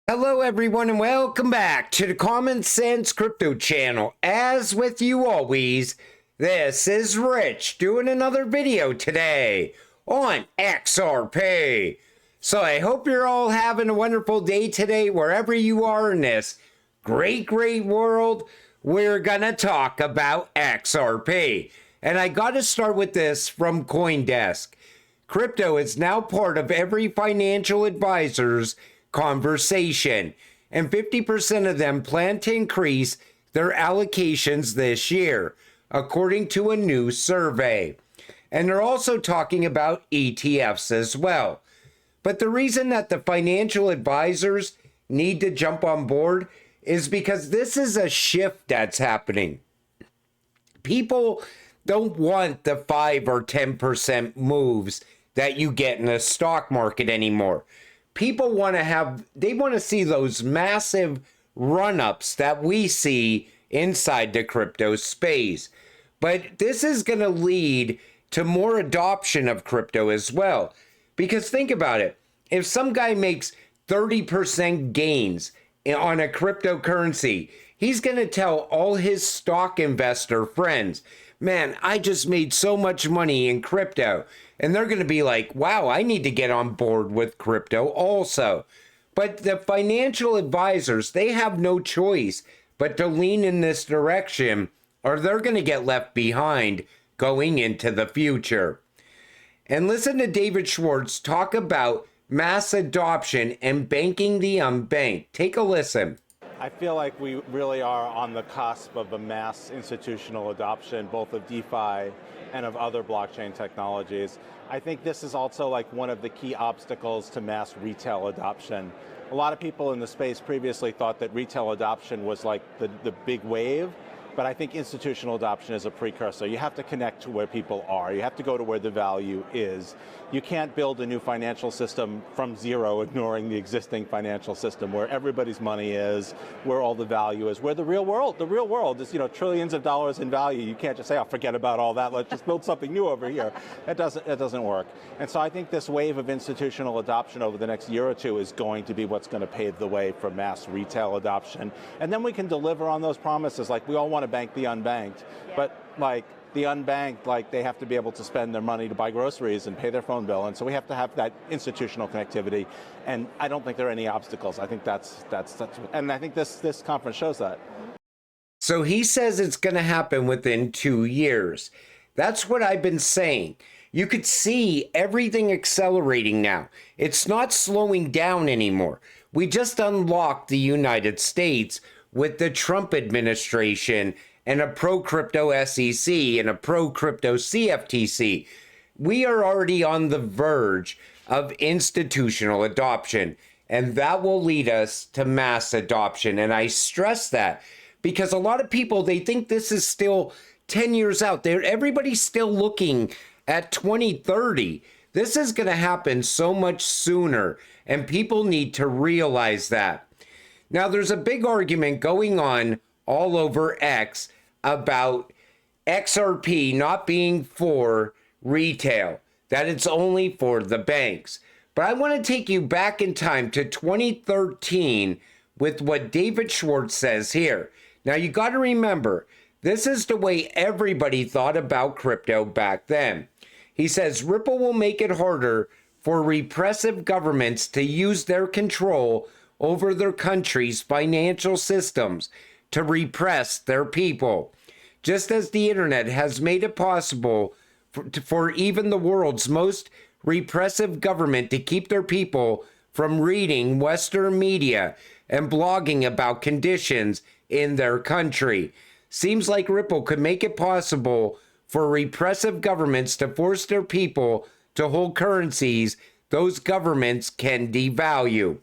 Hello everyone and welcome back to the Common Sense Crypto channel. As with you always, this is Rich doing another video today on XRP. So I hope you're all having a wonderful day today wherever you are in this great world. We're gonna talk about XRP. And I gotta start with this from CoinDesk. Crypto is now part of every financial advisor's conversation, and 50% of them plan to increase their allocations this year, according to a new survey. And they're also talking about ETFs as well. But the reason that the financial advisors need to jump on board is because this is a shift that's happening. People don't want the 5 or 10% moves that you get in the stock market anymore. People want to see those massive run-ups that we see inside the crypto space. But this is going to lead to more adoption of crypto as well. Because think about it. If some guy makes 30% gains on a cryptocurrency, he's going to tell all his stock investor friends, man, I just made so much money in crypto. And they're going to be like, wow, I need to get on board with crypto also. But the financial advisors, they have no choice but to lean in this direction, or they're going to get left behind going into the future. And listen to David Schwartz talk about mass adoption and banking the unbanked. Take a listen. I feel like we really are on the cusp of a mass institutional adoption, both of DeFi and of other blockchain technologies. I think this is also like one of the key obstacles to mass retail adoption. A lot of people in the space previously thought that retail adoption was like the big wave, but I think institutional adoption is a precursor. You have to connect to where people are. You have to go to where the value is. You can't build a new financial system from zero, ignoring the existing financial system where everybody's money is, where all the value is, where the real world is, trillions of dollars in value. You can't just say, oh, forget about all that, let's just build something new over here. It doesn't work. And so I think this wave of institutional adoption over the next year or two is going to be what's going to pave the way for mass retail adoption. And then we can deliver on those promises. Like, we all want to bank the unbanked, but like the unbanked, like they have to be able to spend their money to buy groceries and pay their phone bill, and so we have to have that institutional connectivity. And I don't think there are any obstacles. I think that's and I think this conference shows that. So he says it's going to happen within 2 years. That's what I've been saying. You could see everything accelerating now. It's not slowing down anymore. We just unlocked the United States with the Trump administration and a pro-crypto SEC and a pro-crypto CFTC. We are already on the verge of institutional adoption, and that will lead us to mass adoption. And I stress that because a lot of people, they think this is still 10 years out there. Everybody's still looking at 2030. This is going to happen so much sooner, and people need to realize that. Now, there's a big argument going on all over X about XRP not being for retail, that it's only for the banks. But I want to take you back in time to 2013 with what David Schwartz says here. Now, you got to remember, this is the way everybody thought about crypto back then. He says, Ripple will make it harder for repressive governments to use their control over their country's financial systems to repress their people. Just as the internet has made it possible for even the world's most repressive government to keep their people from reading Western media and blogging about conditions in their country. Seems like Ripple could make it possible for repressive governments to force their people to hold currencies those governments can devalue.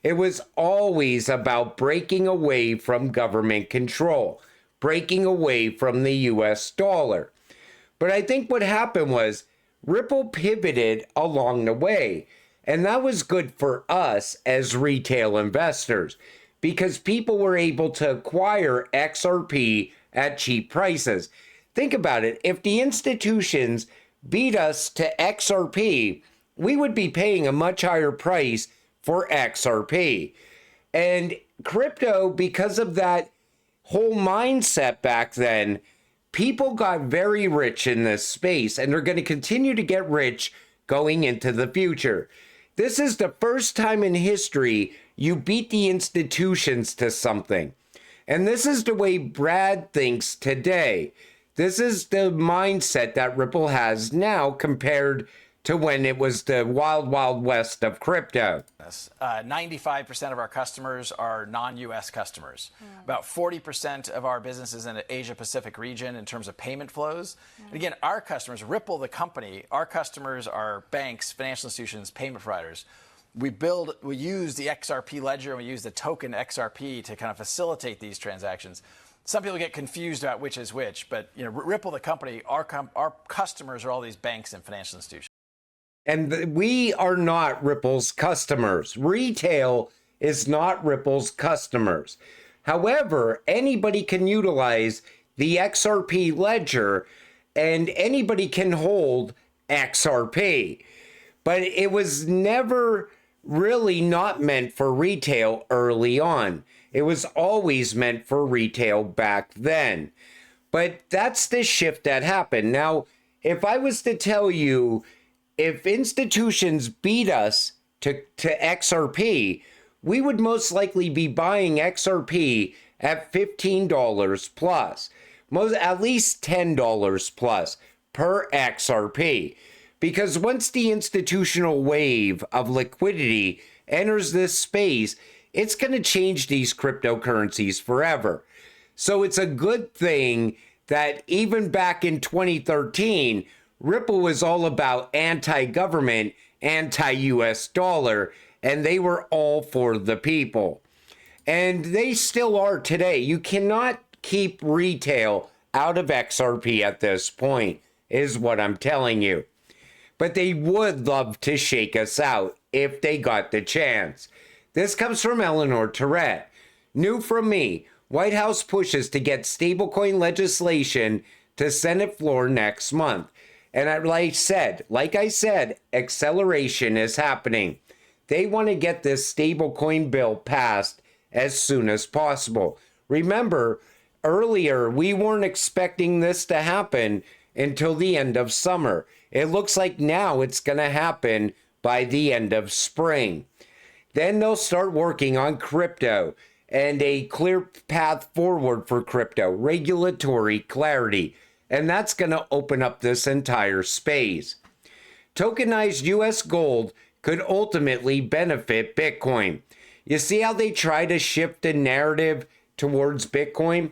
It was always about breaking away from government control, breaking away from the US dollar. But I think what happened was Ripple pivoted along the way, and that was good for us as retail investors because people were able to acquire XRP at cheap prices. Think about it. If the institutions beat us to XRP, we would be paying a much higher price for XRP. And crypto, because of that whole mindset back then, people got very rich in this space, and they're going to continue to get rich going into the future. This is the first time in history you beat the institutions to something. And this is the way Brad thinks today. This is the mindset that Ripple has now compared to when it was the wild, wild west of crypto. 95% of our customers are non-U.S. customers. About 40% of our business is in the Asia-Pacific region in terms of payment flows. And again, our customers, Ripple, the company, our customers are banks, financial institutions, payment providers. We use the XRP ledger, and we use the token XRP to kind of facilitate these transactions. Some people get confused about which is which, but Ripple, the company, our customers are all these banks and financial institutions. And we are not Ripple's customers. Retail is not Ripple's customers. However, anybody can utilize the XRP ledger, and anybody can hold XRP. But it was never really not meant for retail early on. It was always meant for retail back then. But that's the shift that happened. Now, if I was to tell you, if institutions beat us to XRP, we would most likely be buying XRP at $15 plus, at least $10 plus per XRP. Because once the institutional wave of liquidity enters this space, it's going to change these cryptocurrencies forever. So it's a good thing that even back in 2013, Ripple was all about anti-government, anti-US dollar, and they were all for the people. And they still are today. You cannot keep retail out of XRP at this point, is what I'm telling you. But they would love to shake us out if they got the chance. This comes from Eleanor Tourette. New from me, White House pushes to get stablecoin legislation to Senate floor next month. And like I said, acceleration is happening. They want to get this stablecoin bill passed as soon as possible. Remember, earlier, we weren't expecting this to happen until the end of summer. It looks like now it's going to happen by the end of spring. Then they'll start working on crypto and a clear path forward for crypto, regulatory clarity. And that's going to open up this entire space. Tokenized US gold could ultimately benefit Bitcoin. You see how they try to shift the narrative towards Bitcoin?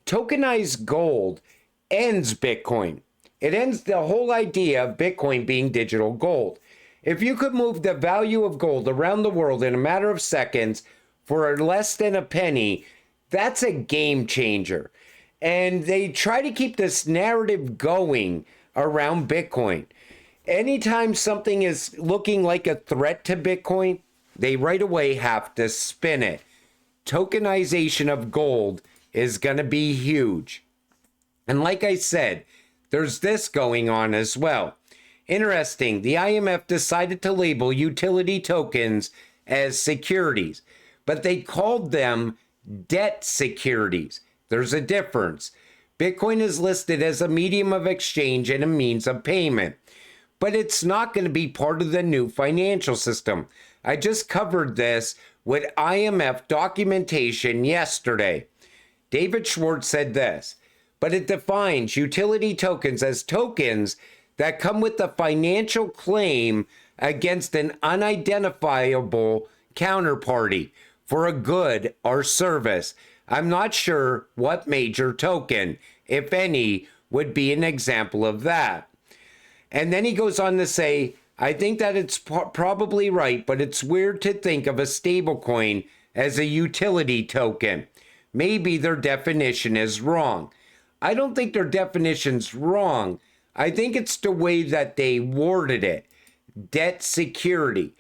Tokenized gold ends Bitcoin. It ends the whole idea of Bitcoin being digital gold. If you could move the value of gold around the world in a matter of seconds for less than a penny, that's a game changer. And they try to keep this narrative going around Bitcoin. Anytime something is looking like a threat to Bitcoin, they right away have to spin it. Tokenization of gold is going to be huge. And like I said, there's this going on as well. Interesting, the IMF decided to label utility tokens as securities, but they called them debt securities. There's a difference. Bitcoin is listed as a medium of exchange and a means of payment, but it's not going to be part of the new financial system. I just covered this with IMF documentation yesterday. David Schwartz said this, but it defines utility tokens as tokens that come with a financial claim against an unidentifiable counterparty for a good or service. I'm not sure what major token, if any, would be an example of that. And then he goes on to say, I think that it's probably right, but it's weird to think of a stablecoin as a utility token. Maybe their definition is wrong. I don't think their definition's wrong. I think it's the way that they worded it. Debt security.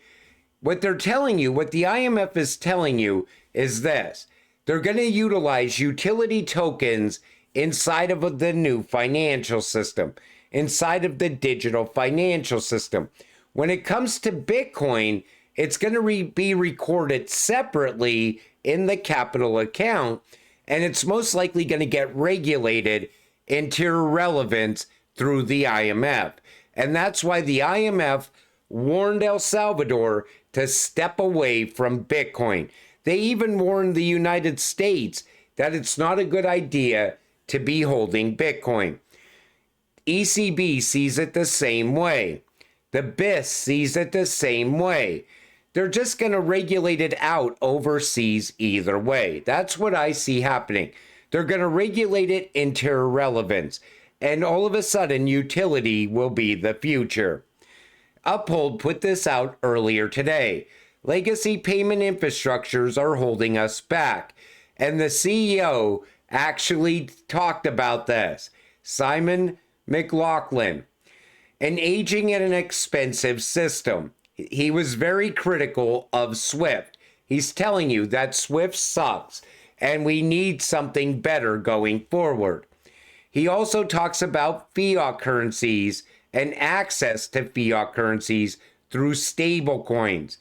What they're telling you, what the IMF is telling you is this. They're going to utilize utility tokens inside of the new financial system, inside of the digital financial system. When it comes to Bitcoin, It's going to be recorded separately in the capital account, and it's most likely going to get regulated into irrelevance through the IMF. And that's why the IMF warned El Salvador to step away from Bitcoin. They even warned the United States that it's not a good idea to be holding Bitcoin. ECB sees it the same way. The BIS sees it the same way. They're just going to regulate it out overseas either way. That's what I see happening. They're going to regulate it into irrelevance. And all of a sudden, utility will be the future. Uphold put this out earlier today. Legacy payment infrastructures are holding us back. And the CEO actually talked about this. Simon McLaughlin. An aging and an expensive system. He was very critical of SWIFT. He's telling you that SWIFT sucks and we need something better going forward. He also talks about fiat currencies and access to fiat currencies through stable coins.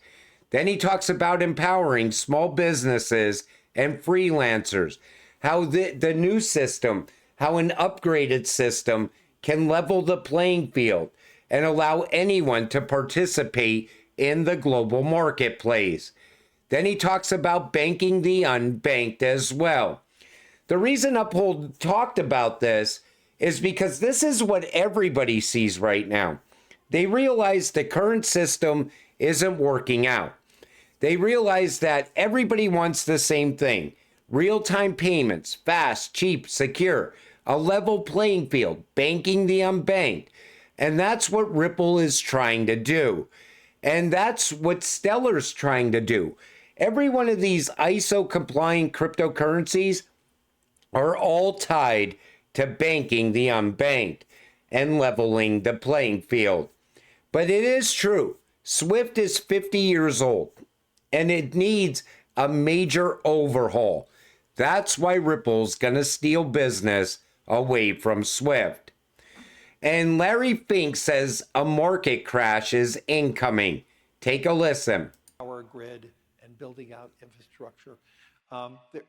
Then he talks about empowering small businesses and freelancers, how the new system, how an upgraded system can level the playing field and allow anyone to participate in the global marketplace. Then he talks about banking the unbanked as well. The reason Uphold talked about this is because this is what everybody sees right now. They realize the current system isn't working out. They realize that everybody wants the same thing. Real-time payments, fast, cheap, secure, a level playing field, banking the unbanked. And that's what Ripple is trying to do. And that's what Stellar's trying to do. Every one of these ISO-compliant cryptocurrencies are all tied to banking the unbanked and leveling the playing field. But it is true, SWIFT is 50 years old, and it needs a major overhaul. That's why Ripple's gonna steal business away from SWIFT. And Larry Fink says a market crash is incoming. Take a listen. Power grid and building out infrastructure.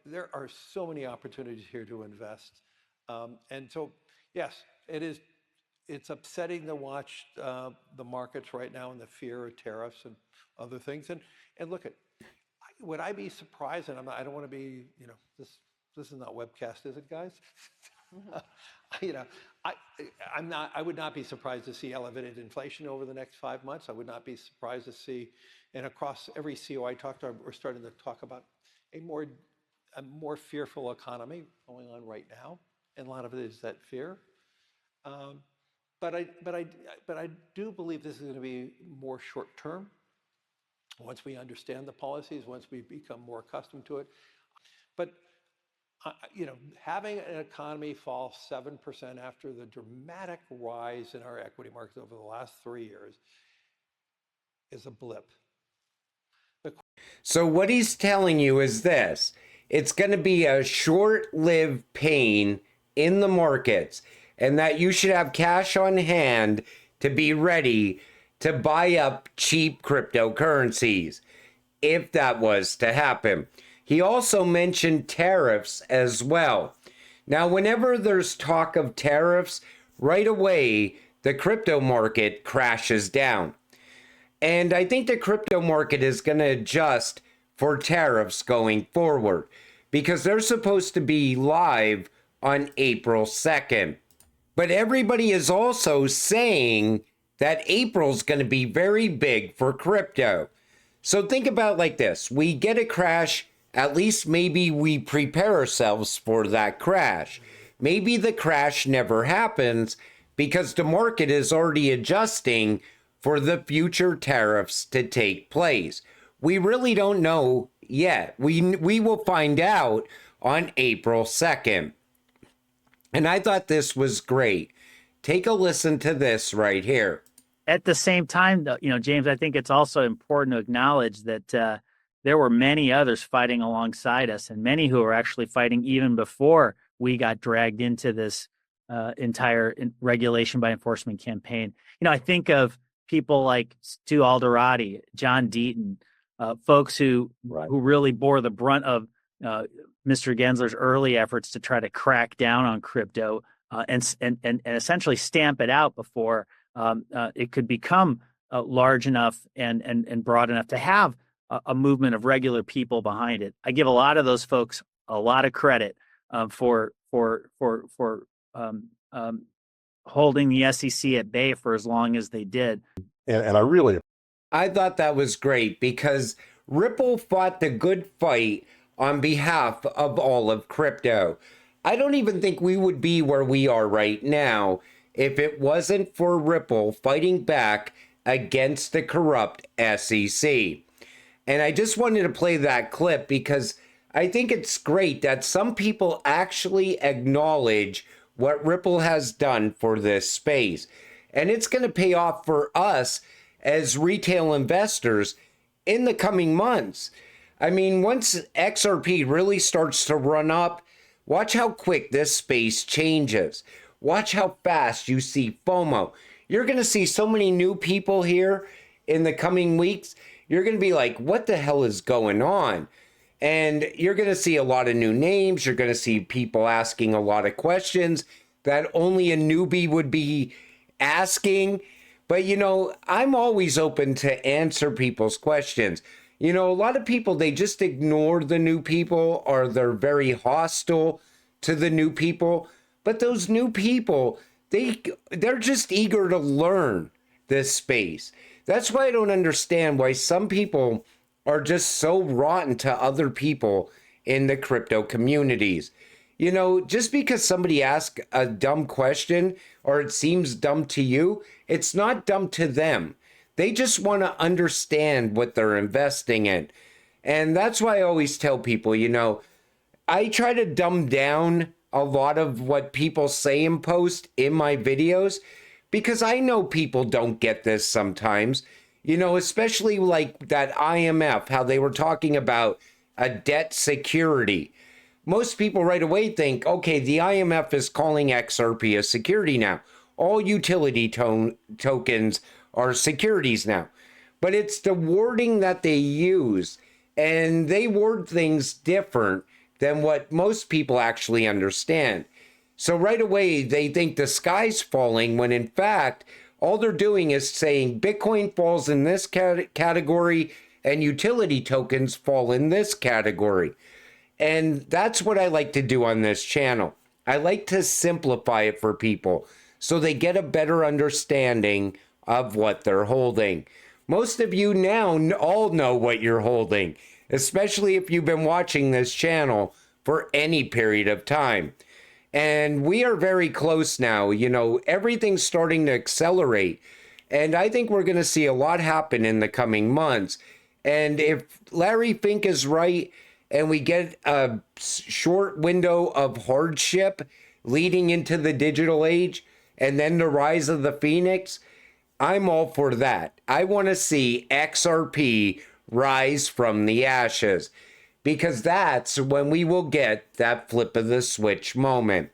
There are so many opportunities here to invest. And so, yes, it's upsetting to watch the markets right now and the fear of tariffs and other things. And look would I be surprised? And I don't want to be, this is not webcast, is it, guys? I would not be surprised to see elevated inflation over the next 5 months. I would not be surprised to see, and across every CEO I talk to, we're starting to talk about a more fearful economy going on right now, and a lot of it is that fear. But I do believe this is going to be more short term. Once we understand the policies, once we become more accustomed to it, but having an economy fall 7% after the dramatic rise in our equity markets over the last 3 years is a blip. So what he's telling you is this. It's going to be a short-lived pain in the markets, and that you should have cash on hand to be ready to buy up cheap cryptocurrencies if that was to happen. He also mentioned tariffs as well. Now, whenever there's talk of tariffs, right away, the crypto market crashes down. And I think the crypto market is going to adjust for tariffs going forward because they're supposed to be live on April 2nd. But everybody is also saying that April's going to be very big for crypto. So think about it like this. We get a crash, at least maybe we prepare ourselves for that crash. Maybe the crash never happens because the market is already adjusting for the future tariffs to take place. We really don't know yet. We will find out on April 2nd. And I thought this was great. Take a listen to this right here. At the same time, though, James, I think it's also important to acknowledge that there were many others fighting alongside us, and many who were actually fighting even before we got dragged into this entire regulation by enforcement campaign. I think of people like Stu Alderati, John Deaton, folks who really bore the brunt of Mr. Gensler's early efforts to try to crack down on crypto and essentially stamp it out before it could become large enough and broad enough to have a movement of regular people behind it. I give a lot of those folks a lot of credit for holding the SEC at bay for as long as they did. And I thought that was great because Ripple fought the good fight on behalf of all of crypto. I don't even think we would be where we are right now if it wasn't for Ripple fighting back against the corrupt SEC. And I just wanted to play that clip because I think it's great that some people actually acknowledge what Ripple has done for this space. And it's going to pay off for us as retail investors in the coming months. I mean, once XRP really starts to run up, watch how quick this space changes. Watch how fast you see FOMO. You're going to see so many new people here in the coming weeks. You're going to be like, what the hell is going on? And you're going to see a lot of new names. You're going to see people asking a lot of questions that only a newbie would be asking. But, you know, I'm always open to answer people's questions. You know, a lot of people, they just ignore the new people or they're very hostile to the new people. But those new people, they're just eager to learn this space. That's why I don't understand why some people are just so rotten to other people in the crypto communities. You know, just because somebody asks a dumb question or it seems dumb to you, it's not dumb to them. They just want to understand what they're investing in. And that's why I always tell people, you know, I try to dumb down a lot of what people say and post in my videos because I know people don't get this sometimes. You know, especially like that IMF, how they were talking about a debt security. Most people right away think, okay, the IMF is calling XRP a security now. All utility tokens are securities now. But it's the wording that they use, and they word things different than what most people actually understand. So right away, they think the sky's falling when in fact, all they're doing is saying Bitcoin falls in this category and utility tokens fall in this category. And that's what I like to do on this channel. I like to simplify it for people so they get a better understanding of what they're holding. Most of you now all know what you're holding, especially if you've been watching this channel for any period of time. And we are very close now. You know, everything's starting to accelerate. And I think we're going to see a lot happen in the coming months. And if Larry Fink is right and we get a short window of hardship leading into the digital age and then the rise of the Phoenix, I'm all for that. I want to see XRP rise from the ashes, because that's when we will get that flip of the switch moment.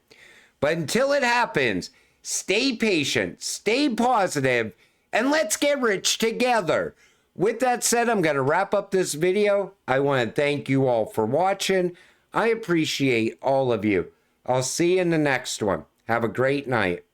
But until it happens, stay patient, stay positive, and let's get rich together. With that said, I'm going to wrap up this video. I want to thank you all for watching. I appreciate all of you. I'll see you in the next one. Have a great night.